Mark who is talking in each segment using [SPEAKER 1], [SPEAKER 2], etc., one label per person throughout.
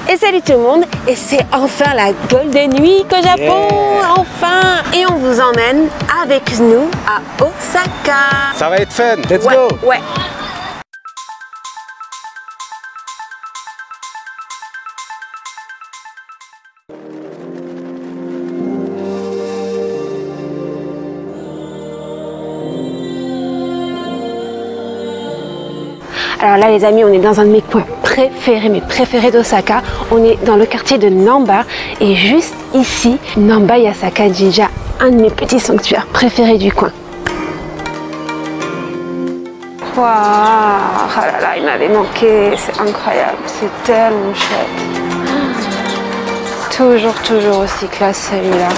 [SPEAKER 1] Et salut tout le monde, et c'est enfin la Golden Week au Japon, enfin. Et on vous emmène avec nous à Osaka.
[SPEAKER 2] Ça va être fun, let's go.
[SPEAKER 1] Ouais. Alors là les amis, on est dans un de mes coins préférés d'Osaka. On est dans le quartier de Namba et juste ici, Namba Yasaka Jinja, un de mes petits sanctuaires préférés du coin. Waouh, oh là là, il m'avait manqué, c'est incroyable, c'est tellement chouette. Toujours aussi classe celui-là.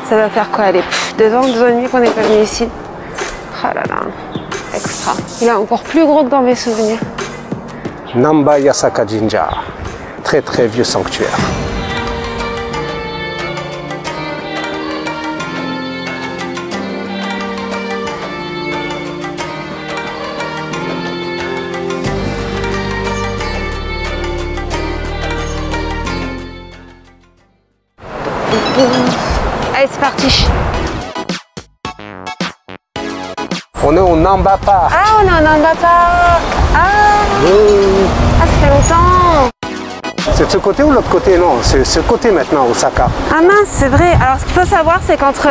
[SPEAKER 1] Ça va faire quoi, allez, 2 ans et demi qu'on n'est pas venu ici. Oh là là. Extra. Il est encore plus gros que dans mes souvenirs.
[SPEAKER 2] Namba Yasaka Jinja, très vieux sanctuaire.
[SPEAKER 1] Allez, c'est parti.
[SPEAKER 2] On est au Namba Park.
[SPEAKER 1] Ah, on est au Namba Park. Ah, ça fait longtemps.
[SPEAKER 2] C'est de ce côté ou de l'autre côté? Non, c'est ce côté maintenant, Osaka.
[SPEAKER 1] Ah mince, c'est vrai. Alors, ce qu'il faut savoir, c'est qu'entre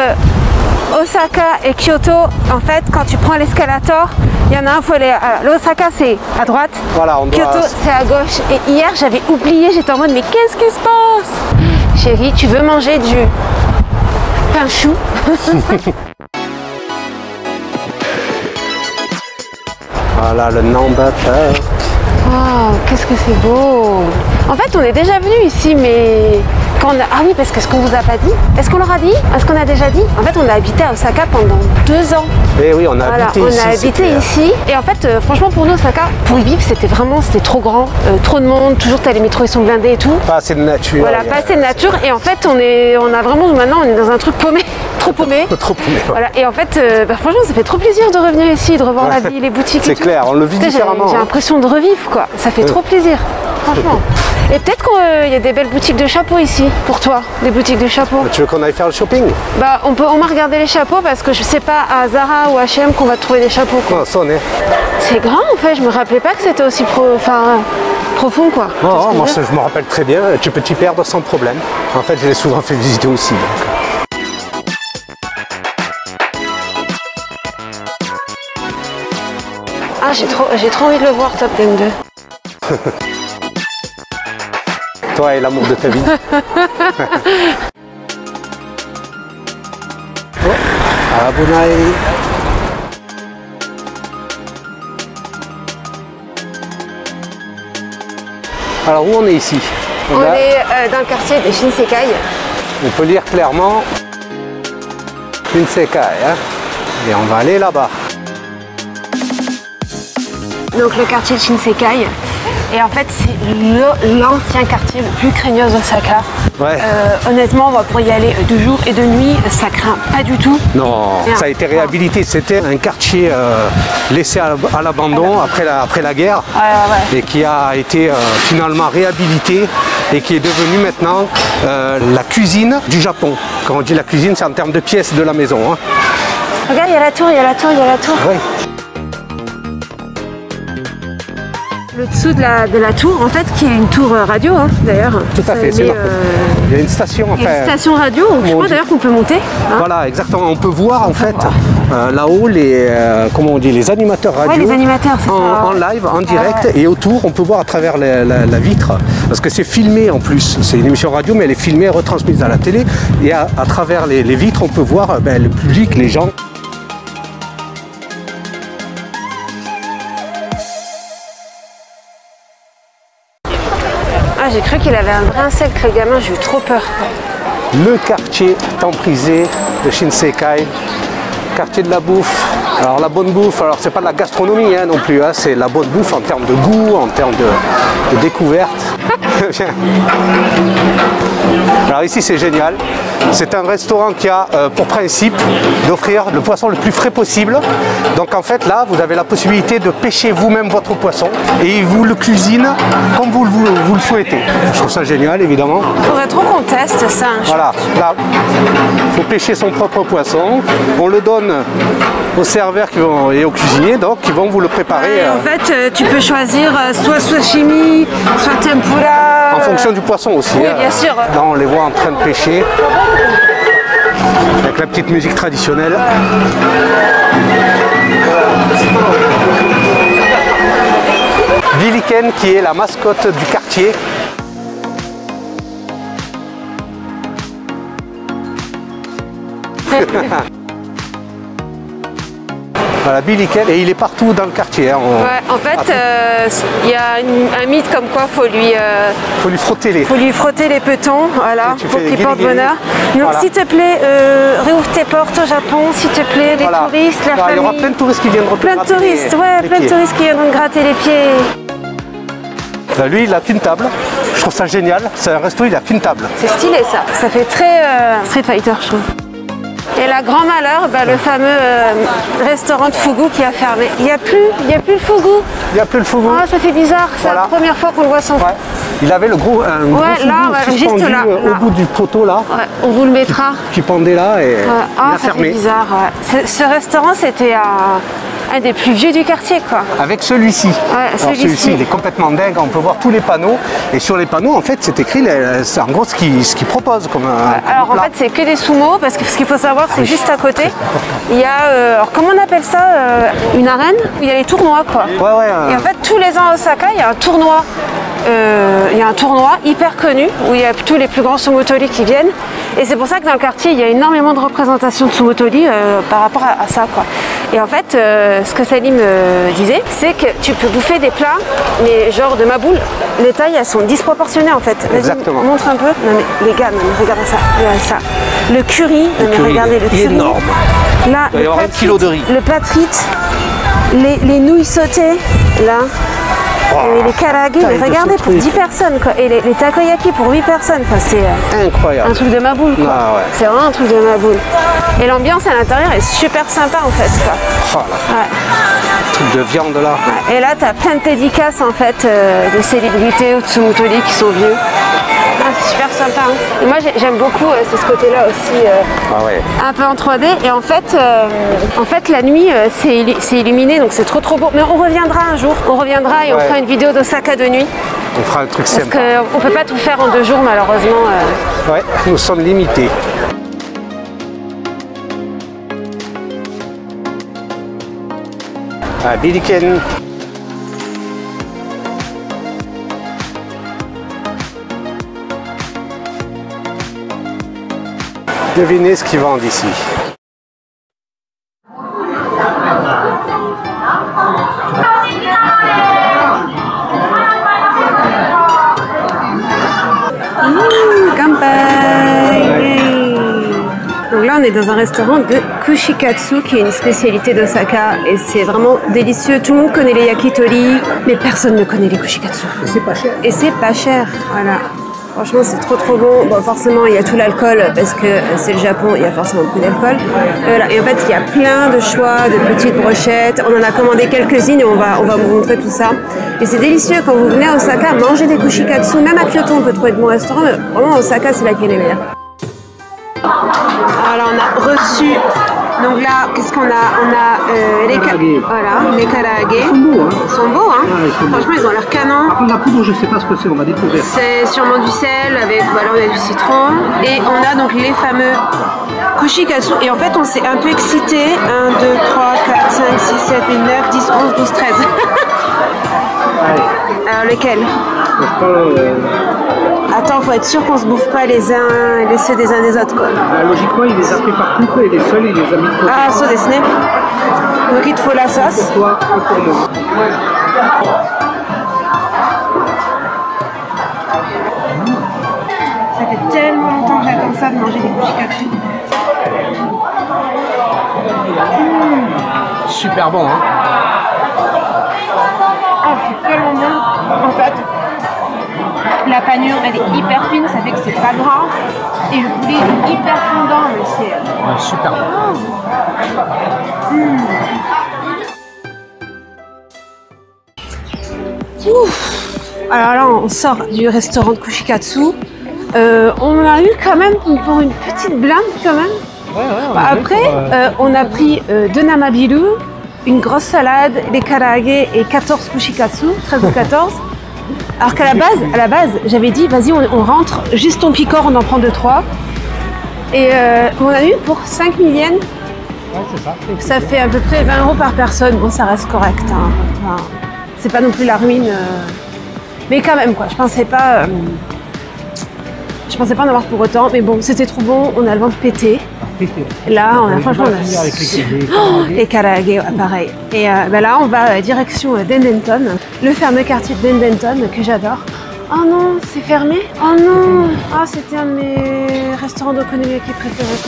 [SPEAKER 1] Osaka et Kyoto, en fait, quand tu prends l'escalator, il y en a un, il faut aller... L'Osaka, c'est à droite.
[SPEAKER 2] Voilà, on doit...
[SPEAKER 1] Kyoto, c'est à gauche. Et hier, j'avais oublié, j'étais en mode, mais qu'est-ce qui se passe? Chérie, tu veux manger du pain chou?
[SPEAKER 2] Voilà le Namba Park.
[SPEAKER 1] Oh, qu'est-ce que c'est beau! En fait, on est déjà venu ici, mais quand on a... Ah oui, parce que ce qu'on vous a pas dit, est-ce qu'on leur a dit? Est-ce qu'on a déjà dit? En fait, on a habité à Osaka pendant 2 ans.
[SPEAKER 2] Et oui, on a habité ici.
[SPEAKER 1] On a habité ici. Et en fait, franchement, pour nous, Osaka, pour y vivre, c'était trop grand. Trop de monde, toujours les métros, ils sont blindés et tout.
[SPEAKER 2] Pas assez de nature.
[SPEAKER 1] Voilà, pas assez de nature. Et en fait, on a vraiment, maintenant, on est dans un truc paumé. Trop paumé.
[SPEAKER 2] Trop paumé, ouais.
[SPEAKER 1] Voilà. Et en fait, franchement, ça fait trop plaisir de revenir ici, de revoir la vie, les boutiques.
[SPEAKER 2] C'est clair, on le vit différemment.
[SPEAKER 1] J'ai l'impression de revivre, quoi. Ça fait trop plaisir, franchement. Et peut-être qu'il y a des belles boutiques de chapeaux ici, pour toi, des boutiques de chapeaux.
[SPEAKER 2] Tu veux qu'on aille faire le shopping?
[SPEAKER 1] Bah, on m'a regardé les chapeaux parce que je sais pas à Zara ou H&M qu'on va trouver des chapeaux, quoi.
[SPEAKER 2] Non, ça on est.
[SPEAKER 1] C'est grand, en fait. Je me rappelais pas que c'était aussi profond, quoi.
[SPEAKER 2] Non, moi je me rappelle très bien. Tu peux t'y perdre sans problème. En fait, je l'ai souvent fait visiter aussi. Donc.
[SPEAKER 1] Ah, j'ai trop envie de le voir, Top Gun 2.
[SPEAKER 2] Toi et l'amour de ta vie. Abunai. Alors où on est ici?
[SPEAKER 1] On est dans le quartier de Shinsekai.
[SPEAKER 2] On peut lire clairement Shinsekai, hein? Et on va aller là-bas.
[SPEAKER 1] Donc le quartier de Shinsekai. Et en fait, c'est l'ancien quartier le plus craignos d'Osaka.
[SPEAKER 2] Ouais.
[SPEAKER 1] Honnêtement, pour y aller de jour et de nuit, ça craint pas du tout.
[SPEAKER 2] Non, ça a été réhabilité. C'était un quartier laissé à l'abandon après la guerre.
[SPEAKER 1] Ouais.
[SPEAKER 2] Et qui a été finalement réhabilité et qui est devenu maintenant la cuisine du Japon. Quand on dit la cuisine, c'est en termes de pièces de la maison. Hein.
[SPEAKER 1] Regarde, il y a la tour.
[SPEAKER 2] Ouais.
[SPEAKER 1] Le dessous de la tour, en fait, qui est une tour radio, hein, d'ailleurs.
[SPEAKER 2] Tout à fait, c'est là. Il y a une station,
[SPEAKER 1] il y a une station radio, je crois d'ailleurs qu'on peut monter. Hein.
[SPEAKER 2] Voilà, exactement. On peut voir en fait là-haut les animateurs radio.
[SPEAKER 1] Ouais, les animateurs, c'est ça.
[SPEAKER 2] En live, en direct, et autour, on peut voir à travers la vitre, parce que c'est filmé en plus. C'est une émission radio, mais elle est filmée, retransmise à la télé, et à travers les vitres, on peut voir le public, les gens.
[SPEAKER 1] Ah, j'ai cru qu'il avait un brin sec, le gamin, j'ai eu trop peur.
[SPEAKER 2] Le quartier temprisé de Shinsekai, quartier de la bouffe. Alors la bonne bouffe, alors c'est pas de la gastronomie non plus, hein, c'est la bonne bouffe en termes de goût, en termes de découverte. Alors ici c'est génial, c'est un restaurant qui a pour principe d'offrir le poisson le plus frais possible. Donc en fait là, vous avez la possibilité de pêcher vous-même votre poisson et ils vous le cuisinent comme vous le souhaitez. Je trouve ça génial évidemment.
[SPEAKER 1] Il faudrait trop qu'on teste ça.
[SPEAKER 2] Voilà, là, il faut pêcher son propre poisson. On le donne aux serveurs et aux cuisiniers, donc qui vont vous le préparer.
[SPEAKER 1] En fait, tu peux choisir soit sashimi, soit tempura.
[SPEAKER 2] En fonction du poisson aussi.
[SPEAKER 1] Oui, bien sûr.
[SPEAKER 2] Là, on les voit en train de pêcher. Avec la petite musique traditionnelle. Billy Ken qui est la mascotte du quartier. Voilà, Billy Ken, et il est partout dans le quartier. Hein,
[SPEAKER 1] ouais, en fait, il y a un mythe comme quoi faut lui frotter les petons, voilà, pour qu'il porte bonheur. Donc voilà. S'il te plaît, réouvre tes portes au Japon, s'il te plaît, les touristes, la famille.
[SPEAKER 2] Il y aura plein de touristes qui viendront
[SPEAKER 1] plein de touristes, plein de touristes qui viendront gratter les pieds.
[SPEAKER 2] Là, lui, il a qu'une table. Je trouve ça génial. C'est un resto, il a qu'une table.
[SPEAKER 1] C'est stylé ça. Ça fait très Street Fighter, je trouve. Et la grand malheur, le fameux restaurant de Fugu qui a fermé. Il n'y a plus le Fugu.
[SPEAKER 2] Il n'y a plus le Fugu.
[SPEAKER 1] Ah, ça fait bizarre, c'est la première fois qu'on le voit sans Fugu.
[SPEAKER 2] Il avait le gros,
[SPEAKER 1] juste là,
[SPEAKER 2] au bout du poteau là.
[SPEAKER 1] Ouais, on vous le mettra.
[SPEAKER 2] Qui pendait là et il a fermé.
[SPEAKER 1] C'est bizarre. Ouais. Ce restaurant, c'était un des plus vieux du quartier, quoi.
[SPEAKER 2] Avec celui-ci.
[SPEAKER 1] Ouais,
[SPEAKER 2] celui-ci, il est complètement dingue. On peut voir tous les panneaux. Et sur les panneaux, en fait, c'est écrit, c'est en gros ce qu'ils proposent comme
[SPEAKER 1] alors en fait, c'est que des sumo, parce que ce qu'il faut savoir, c'est juste à côté. Il y a, alors comment on appelle ça, une arène où il y a les tournois, quoi. Et en fait, tous les ans à Osaka, il y a un tournoi. Il y a un tournoi hyper connu où il y a tous les plus grands sumotori qui viennent, et c'est pour ça que dans le quartier il y a énormément de représentations de sumotori par rapport à ça, quoi. Et en fait ce que Salim disait, c'est que tu peux bouffer des plats mais genre de ma boule, les tailles elles sont disproportionnées en fait.
[SPEAKER 2] Exactement.
[SPEAKER 1] Montre un peu. Non mais les gars, regardez ça, ça. Le curry, regardez le curry.
[SPEAKER 2] Énorme.
[SPEAKER 1] Là,
[SPEAKER 2] il va y avoir 1 kilo de riz.
[SPEAKER 1] Le plat de frites, les nouilles sautées, là. Et les karage, mais regardez, pour 10 personnes, quoi. Et les takoyaki pour 8 personnes, enfin, c'est
[SPEAKER 2] incroyable.
[SPEAKER 1] Un truc de ma boule, quoi.
[SPEAKER 2] Ah, ouais.
[SPEAKER 1] C'est vraiment un truc de ma boule. Et l'ambiance à l'intérieur est super sympa en fait, quoi.
[SPEAKER 2] Voilà. Truc de viande là.
[SPEAKER 1] Ouais. Et là, tu as plein de dédicaces en fait de célébrités ou de sumotori qui sont venus. C'est super sympa. Hein. Et moi, j'aime beaucoup c'est ce côté-là aussi, un peu en 3D. Et en fait la nuit, c'est illuminé, donc c'est trop beau. Mais on reviendra un jour. On reviendra et on fera une vidéo d'Osaka de nuit.
[SPEAKER 2] On fera un truc sympa.
[SPEAKER 1] Parce qu'on ne peut pas tout faire en 2 jours, malheureusement.
[SPEAKER 2] Ouais, nous sommes limités. Ah, Billy Ken. Devinez ce qu'ils vendent ici.
[SPEAKER 1] Donc là on est dans un restaurant de kushikatsu qui est une spécialité d'Osaka et c'est vraiment délicieux. Tout le monde connaît les yakitori mais personne ne connaît les kushikatsu.
[SPEAKER 2] Et c'est pas cher.
[SPEAKER 1] Et c'est pas cher, voilà. Franchement, c'est trop bon. Bon, forcément, il y a tout l'alcool parce que c'est le Japon, il y a forcément beaucoup d'alcool. Voilà. Et en fait, il y a plein de choix, de petites brochettes. On en a commandé quelques-unes et on va vous montrer tout ça. Et c'est délicieux quand vous venez à Osaka, manger des kushikatsu. Même à Kyoto, on peut trouver de bons restaurants, mais vraiment, Osaka, c'est là qu'il y a les meilleurs. Alors, on a reçu. Donc là, qu'est-ce qu'on a? On a les karage. Voilà, les karage.
[SPEAKER 2] Ils sont beaux, hein.
[SPEAKER 1] Franchement, ils ont l'air canons.
[SPEAKER 2] Par contre, la poudre, je sais pas ce que c'est, on va découvrir.
[SPEAKER 1] C'est sûrement du sel, avec, voilà, on a du citron. Et on a donc les fameux kushikatsu. Et en fait, on s'est un peu excité. 1, 2, 3, 4, 5, 6, 7, 8, 9, 10, 11, 12, 13. Alors, lesquels? Attends, faut être sûr qu'on se bouffe pas les ceux des uns des autres, quoi.
[SPEAKER 2] Logiquement, il les a pris par couple et les seuls, il les a mis de côté.
[SPEAKER 1] Ah, ça des snacks. Donc il te faut la sauce.
[SPEAKER 2] Pour toi et pour moi.
[SPEAKER 1] Ça fait tellement longtemps que j'attends ça de manger des kushikatsu.
[SPEAKER 2] Super bon, hein.
[SPEAKER 1] Ah, c'est tellement bon. En fait, la panure, elle est hyper fine, ça fait que c'est pas gras. Et le poulet est hyper fondant, mais c'est...
[SPEAKER 2] Ouais, super bon.
[SPEAKER 1] Ouf. Alors là, on sort du restaurant de Kushikatsu. On a eu quand même pour une petite blinde quand même. Après, on a pris 2 namabiru, une grosse salade, des karaage et 14 kushikatsu, 13 ou 14. Alors qu'à la base, j'avais dit, vas-y, on rentre, juste ton picor, on en prend 2-3. Et on a eu pour 5000 yens.
[SPEAKER 2] Ouais, c'est ça.
[SPEAKER 1] Ça fait à peu près 20 € par personne. Bon, ça reste correct. Hein. Enfin, c'est pas non plus la ruine. Mais quand même, quoi. Je pensais pas en avoir pour autant. Mais bon, c'était trop bon. On a le ventre pété. Là, franchement, les karaage, ouais, pareil. Et là, on va direction Dendenton, le fameux quartier de Dendenton que j'adore. Oh non, c'est fermé. Oh non. Ah, c'était un de mes restaurants d'okonomiyaki préférés.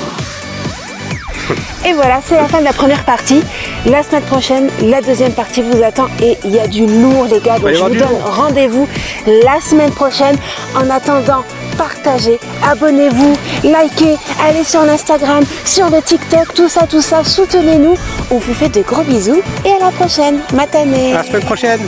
[SPEAKER 1] Et voilà, c'est la fin de la première partie. La semaine prochaine, la deuxième partie vous attend et il y a du lourd, les gars. Donc je vous donne rendez-vous la semaine prochaine. En attendant, partagez, abonnez-vous, likez, allez sur l'Instagram, sur le TikTok, tout ça, soutenez-nous. On vous fait de gros bisous et à la prochaine. Matane.
[SPEAKER 2] À la semaine prochaine.